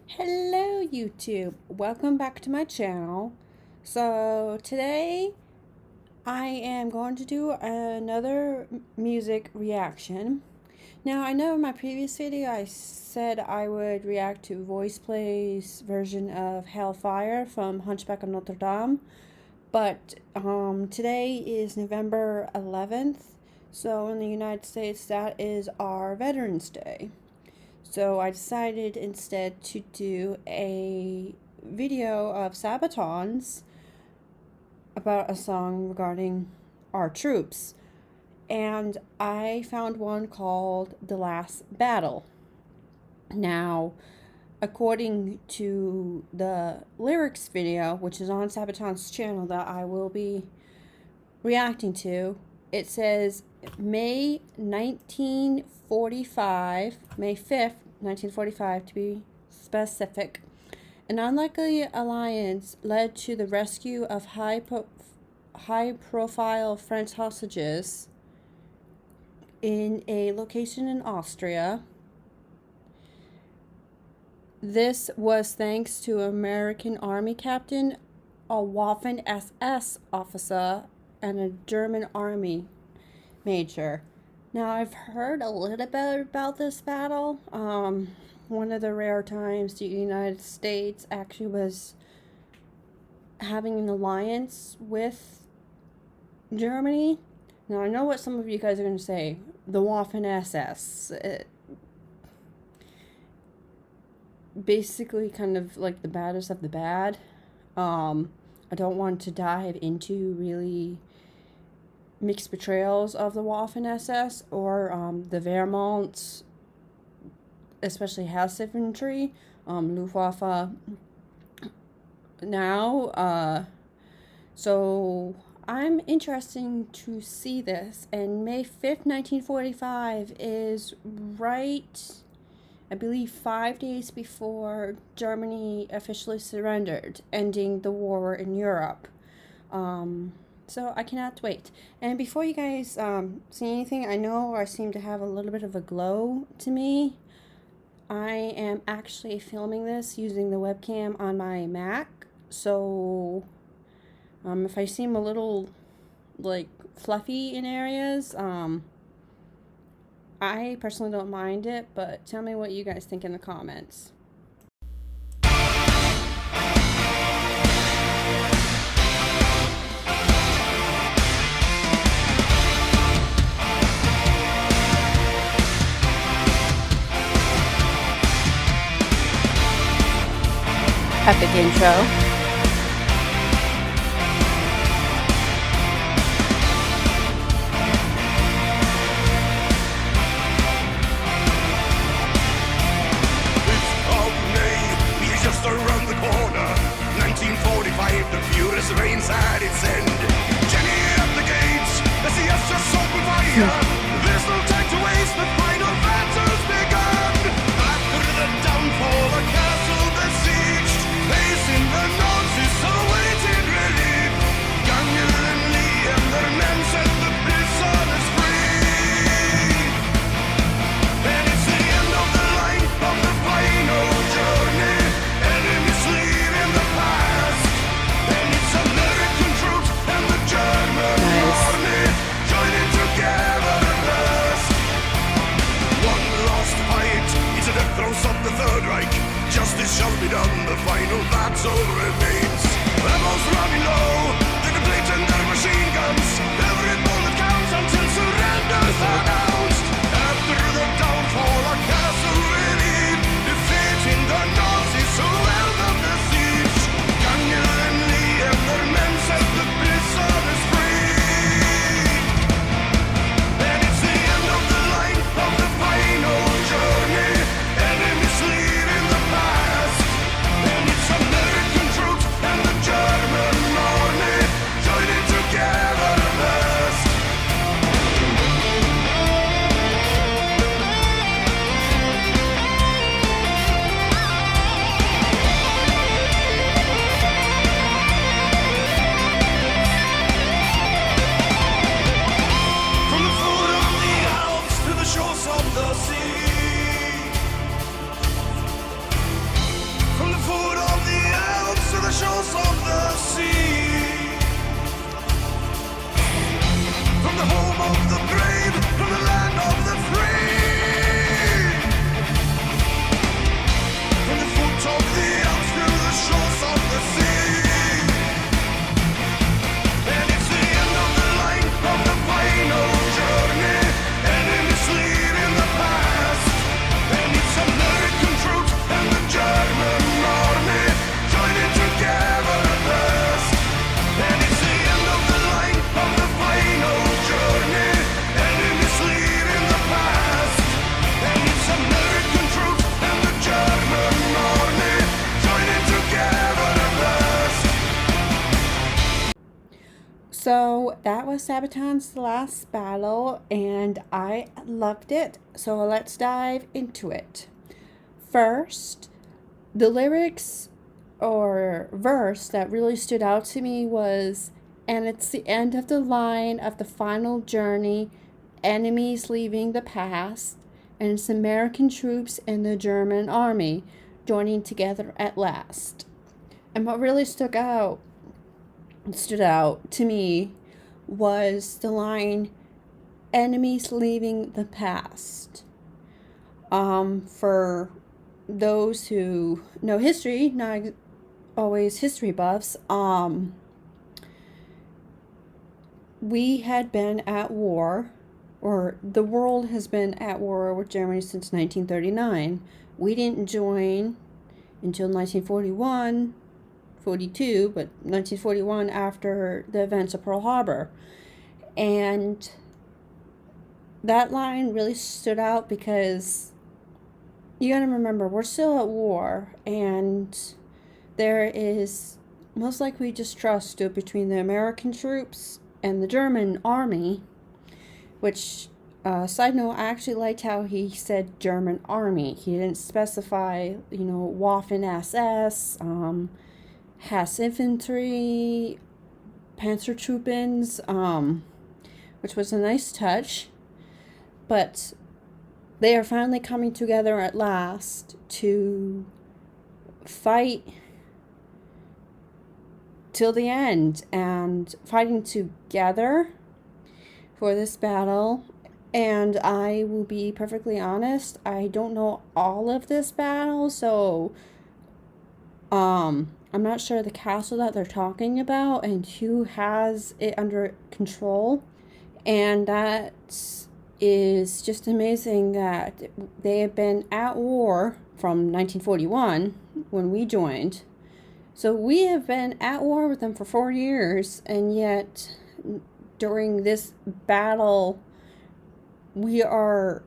Hello YouTube, welcome back to my channel. So today I am going to do another music reaction. Now I know in my previous video I said I would react to Voice Play's version of Hellfire from Hunchback of Notre Dame, but today is November 11th, so in the United States that is our Veterans Day. So I decided instead to do a video of Sabatons about a song regarding our troops. And I found one called The Last Battle. Now, according to the lyrics video, which is on Sabaton's channel that I will be reacting to, it says May 1945, May 5th, 1945 to be specific. An unlikely alliance led to the rescue of high-profile French hostages in a location in Austria. This was thanks to American Army captain, a Waffen-SS officer, and a German Army major. Now, I've heard a little bit about this battle. One of the rare times the United States actually was having an alliance with Germany. Now, I know what some of you guys are going to say. The Waffen-SS. Basically kind of like the baddest of the bad. I don't want to dive into really mixed portrayals of the Waffen-SS or the Wehrmacht, especially House Infantry, Luftwaffe. Now, so I'm interested to see this, and May 5th, 1945 is right, I believe, 5 days before Germany officially surrendered, ending the war in Europe. So I cannot wait. And before you guys see anything, I know I seem to have a little bit of a glow to me. I am actually filming this using the webcam on my Mac. So if I seem a little like fluffy in areas, I personally don't mind it, but tell me what you guys think in the comments. Epic intro. Around the corner, 1945, the furious rains at its end. Jenny at the gates, as the SS open fire. There's no time to waste, the final battle's begun. After the downfall, the castle besieged, facing the Nazis, awaiting relief. Gunnel and Lee and their men set the prisoners free. And it's the end of the line of the final journey. Leaving the past, and it's American troops and the German army joining together at last. One last fight, it's the death throes of the Third Reich. Justice shall be done, the final battle remains. Rebels running low, they're depleting their machine guns. Every bullet counts until surrender's announced. After the downfall, a castle relieved, defeating the Nazis who held up the siege. Gunnel and Lee and their men set the prisoners free. And it's the end of the line of the final journey. Enemies leaving the past. And it's American troops and the German army joining together at last. So that was Sabaton's last battle, and I loved it. So let's dive into it. First, the lyrics or verse that really stood out to me was, and it's the end of the line of the final journey, enemies leaving the past, and it's American troops and the German army joining together at last. And what really stood out to me was the line, enemies leaving the past. For those who know history, not always history buffs, we had been at war, or the world has been at war with Germany since 1939. We didn't join until 1941, 42, but 1941 after the events of Pearl Harbor. And that line really stood out because you gotta remember, we're still at war, and there is most likely distrust between the American troops and the German army, which, side note, I actually liked how he said German army. He didn't specify, Waffen SS, Hess infantry, Panzertruppens, which was a nice touch. But they are finally coming together at last to fight till the end and fighting together for this battle. And I will be perfectly honest, I don't know all of this battle, so I'm not sure the castle that they're talking about and who has it under control. And that is just amazing that they have been at war from 1941 when we joined. So we have been at war with them for 4 years, and yet during this battle we are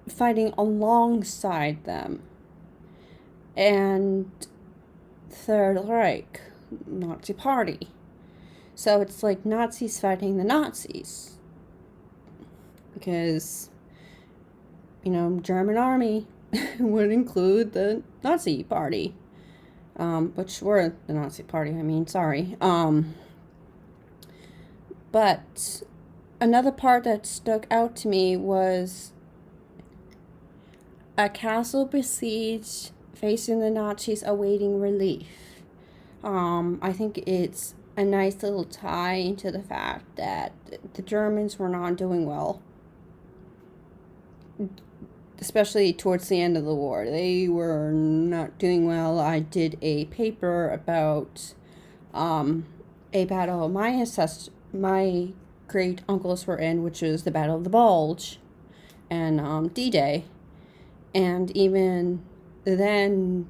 fighting alongside them. And Third Reich, Nazi Party. So it's like Nazis fighting the Nazis. Because, German army would include the Nazi Party. Which were the Nazi Party, sorry. But another part that stuck out to me was a castle besieged, facing the Nazis, awaiting relief. I think it's a nice little tie into the fact that the Germans were not doing well, especially towards the end of the war. They were not doing well. I did a paper about a battle my great uncles were in, which is the Battle of the Bulge and D-Day. And even then,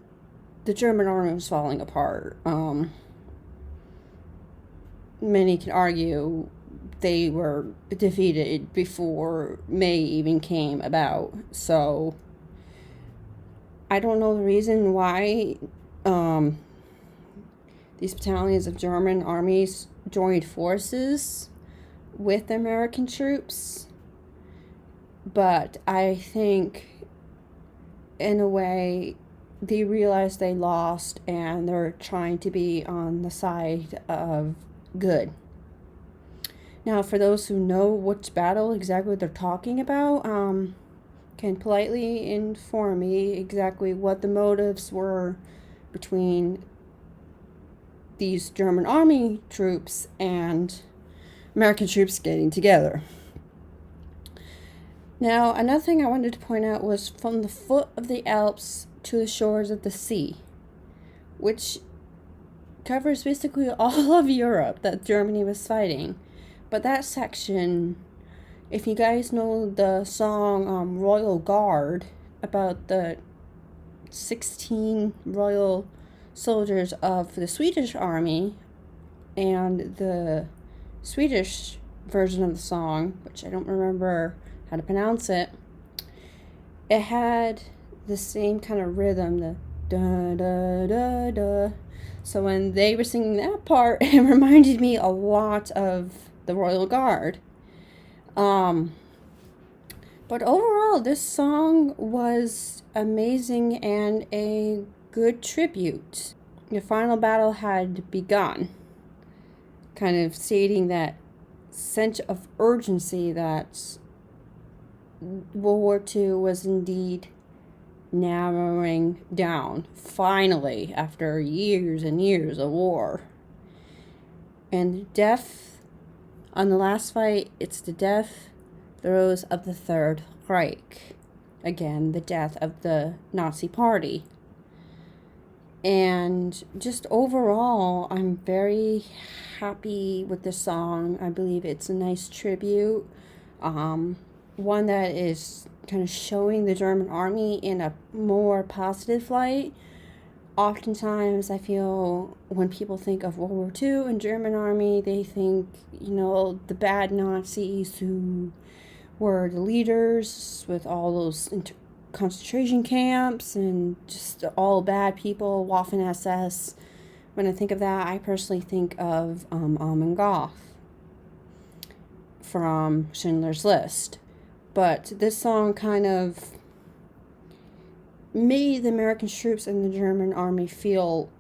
the German army was falling apart. Many can argue they were defeated before May even came about. So I don't know the reason why these battalions of German armies joined forces with American troops, but I think in a way they realized they lost and they're trying to be on the side of good. Now, for those who know which battle exactly they're talking about, can politely inform me exactly what the motives were between these German army troops and American troops getting together. Now, another thing I wanted to point out was from the foot of the Alps to the shores of the sea, which covers basically all of Europe that Germany was fighting. But that section, if you guys know the song Royal Guard, about the 16 royal soldiers of the Swedish army, and the Swedish version of the song, which I don't remember how to pronounce it, it had the same kind of rhythm, the Da da da da. So when they were singing that part, it reminded me a lot of the Royal Guard. But overall, this song was amazing and a good tribute. The final battle had begun, kind of stating that sense of urgency that World War II was indeed narrowing down, finally, after years and years of war. And death, on the last fight, it's the death throes of the Third Reich. Again, the death of the Nazi Party. And just overall, I'm very happy with this song. I believe it's a nice tribute. One that is kind of showing the German army in a more positive light. Oftentimes, I feel when people think of World War II and German army, they think, the bad Nazis who were the leaders with all those concentration camps and just all bad people, Waffen SS. When I think of that, I personally think of Amon Goth from Schindler's List. But this song kind of made the American troops and the German army feel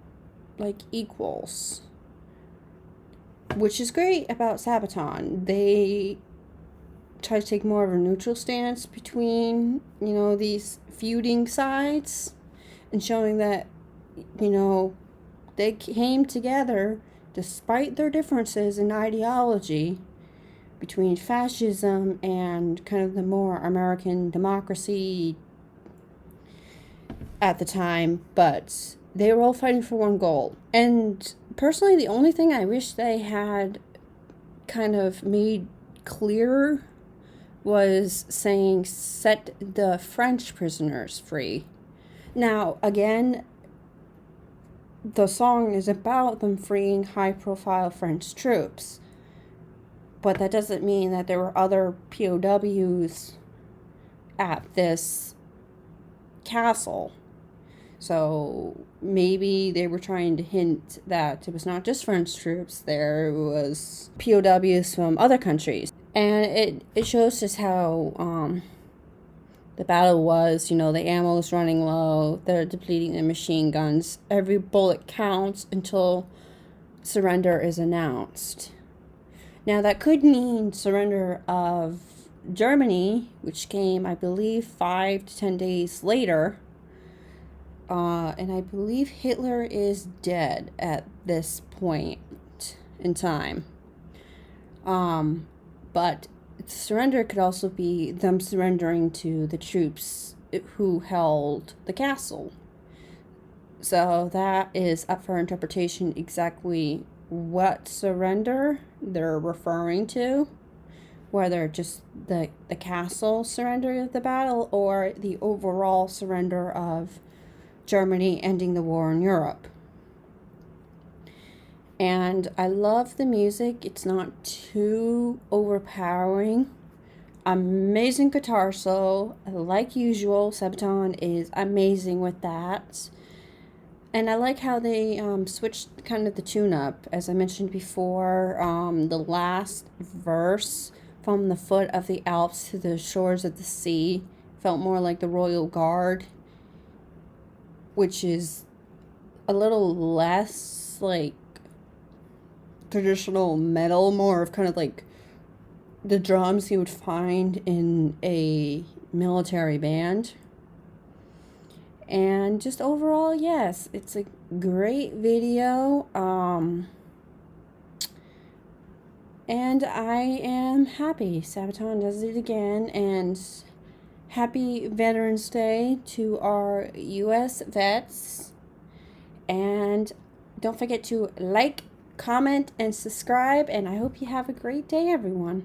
like equals, which is great about Sabaton. They try to take more of a neutral stance between, these feuding sides and showing that, they came together despite their differences in ideology between fascism and kind of the more American democracy at the time, but they were all fighting for one goal. And personally, the only thing I wish they had kind of made clearer was saying set the French prisoners free. Now, again, the song is about them freeing high-profile French troops, but that doesn't mean that there were other POWs at this castle. So maybe they were trying to hint that it was not just French troops, there was POWs from other countries. And it shows just how the battle was. The ammo was running low, they're depleting the machine guns. Every bullet counts until surrender is announced. Now that could mean surrender of Germany, which came, I believe, 5 to 10 days later. And I believe Hitler is dead at this point in time. But surrender could also be them surrendering to the troops who held the castle. So that is up for interpretation exactly what surrender they're referring to. Whether just the castle surrender of the battle or the overall surrender of Germany ending the war in Europe. And I love the music. It's not too overpowering. Amazing guitar solo. Like usual, Sabaton is amazing with that. And I like how they switched kind of the tune up. As I mentioned before, the last verse, from the foot of the Alps to the shores of the sea, felt more like the Royal Guard, which is a little less like traditional metal, more of kind of like the drums you would find in a military band. And just overall, yes, it's a great video. And I am happy Sabaton does it again, and happy Veterans Day to our U.S. vets. And don't forget to like, comment, and subscribe, and I hope you have a great day, everyone.